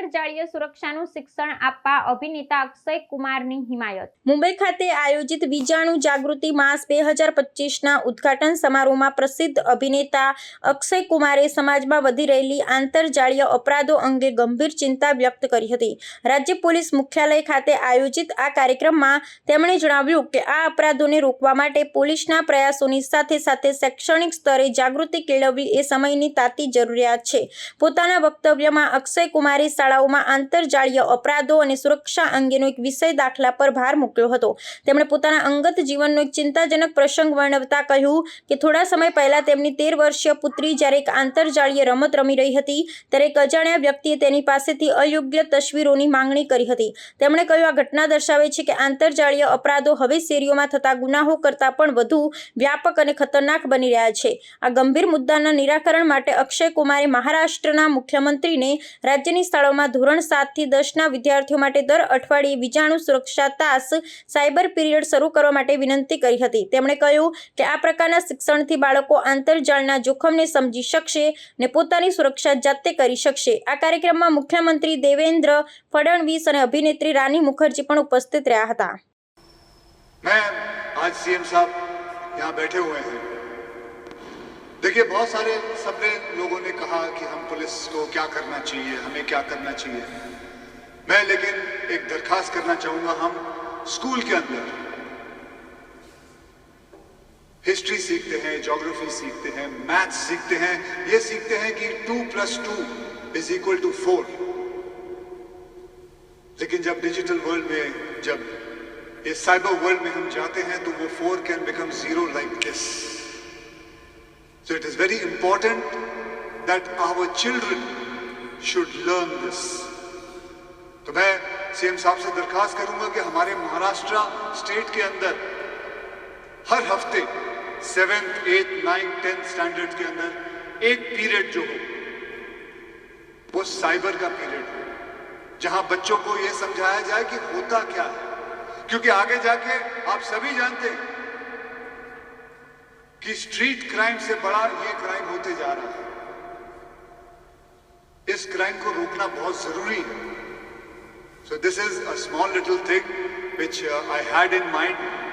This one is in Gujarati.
આંતરજાલીય સુરક્ષાનું શિક્ષણ આપવા અભિનેતા અક્ષય કુમારની હિમાયત। મુંબઈ ખાતે આયોજિત વિજાણુ જાગૃતિ માસ 2025ના ઉદ્ઘાટન સમારોહમાં પ્રસિદ્ધ અભિનેતા અક્ષય કુમારે સમાજમાં વધી રહેલી આંતરજાલીય અપરાધો અંગે ગંભીર ચિંતા વ્યક્ત કરી હતી। રાજ્ય પોલીસ મુખ્યાલય ખાતે આયોજિત આ કાર્યક્રમમાં તેમણે જણાવ્યું કે આ અપરાધોને રોકવા માટે પોલીસના પ્રયાસોની સાથે સાથે શૈક્ષણિક સ્તરે જાગૃતિ કેળવવી એ સમયની તાતી જરૂરિયાત છે। પોતાના વક્તવ્યમાં અક્ષય કુમારે શાળાઓમાં આંતરજાલીય અપરાધો અને સુરક્ષા અંગેનો એક વિષય દાખલા પર ભાર મૂક્યો હતો। તેમણે પોતાના અંગત જીવનનો એક ચિંતાજનક પ્રસંગ વર્ણવતા કહ્યું કે થોડા સમય પહેલા તેમની 13 વર્ષીય પુત્રી જ્યારે એક આંતરજાલીય રમત રમી રહી હતી ત્યારે એક અજાણ્યા વ્યક્તિએ તેની પાસેથી અયોગ્ય તસવીરોની માંગણી કરી હતી। તેમણે કહ્યું, આ ઘટના દર્શાવે છે કે આંતરજાલીય અપરાધો હવે શેરીઓમાં થતા ગુનાહો કરતાં પણ વધુ વ્યાપક અને ખતરનાક બની રહ્યા છે। આ ગંભીર મુદ્દાના નિરાકરણ માટે અક્ષય કુમારે મહારાષ્ટ્રના મુખ્યમંત્રીને રાજ્યની શાળાઓમાં ધોરણ 7 થી 10ના વિદ્યાર્થીઓ માટે દર અઠવાડિયે વિજાણુ સુરક્ષા તાસ સાયબર પીરિયડ શરૂ કરવા માટે વિનંતી કરી હતી। તેમણે કહ્યું કે આ પ્રકારના શિક્ષણથી બાળકો આંતરજાળના જોખમને સમજી શકશે અને પોતાની સુરક્ષા જાતે કરી શકશે। આ કાર્યક્રમમાં મુખ્યમંત્રી દેવેન્દ્ર ફડણવીસ અને અભિનેત્રી રાની મુખર્જી પણ ઉપસ્થિત રહ્યા હતા। मैं आज सीएम साहब यहाँ बैठे हुए हैं। देखिए, बहुत सारे सबने लोगों ने कहा कि हम पुलिस को क्या करना चाहिए, हमें क्या करना चाहिए। मैं लेकिन एक दरखास्त करना चाहूँगा, हम स्कूल के अंदर हिस्ट्री सीखते हैं, ज्योग्राफी सीखते हैं, मैथ्स सीखते हैं, ये सीखते हैं कि 2 + 2 = 4। लेकिन जब डिजिटल वर्ल्ड में, जब ये साइबर वर्ल्ड में हम जाते हैं तो वो 4 can become 0 like this। So it is very important that our children should learn this। तो मैं सीएम साहब से दरखास्त करूंगा कि हमारे महाराष्ट्र स्टेट के अंदर हर हफ्ते 7th, 8th, 9th, 10th standard के अंदर एक पीरियड जो हो वो साइबर का पीरियड हो, जहां बच्चों को ये समझाया जाए कि होता क्या है। क्योंकि आगे जाके आप सभी जानते हैं कि स्ट्रीट क्राइम से बड़ा ये क्राइम होते जा रहा है। इस क्राइम को रोकना बहुत जरूरी है। So this is a small little thing which I had in mind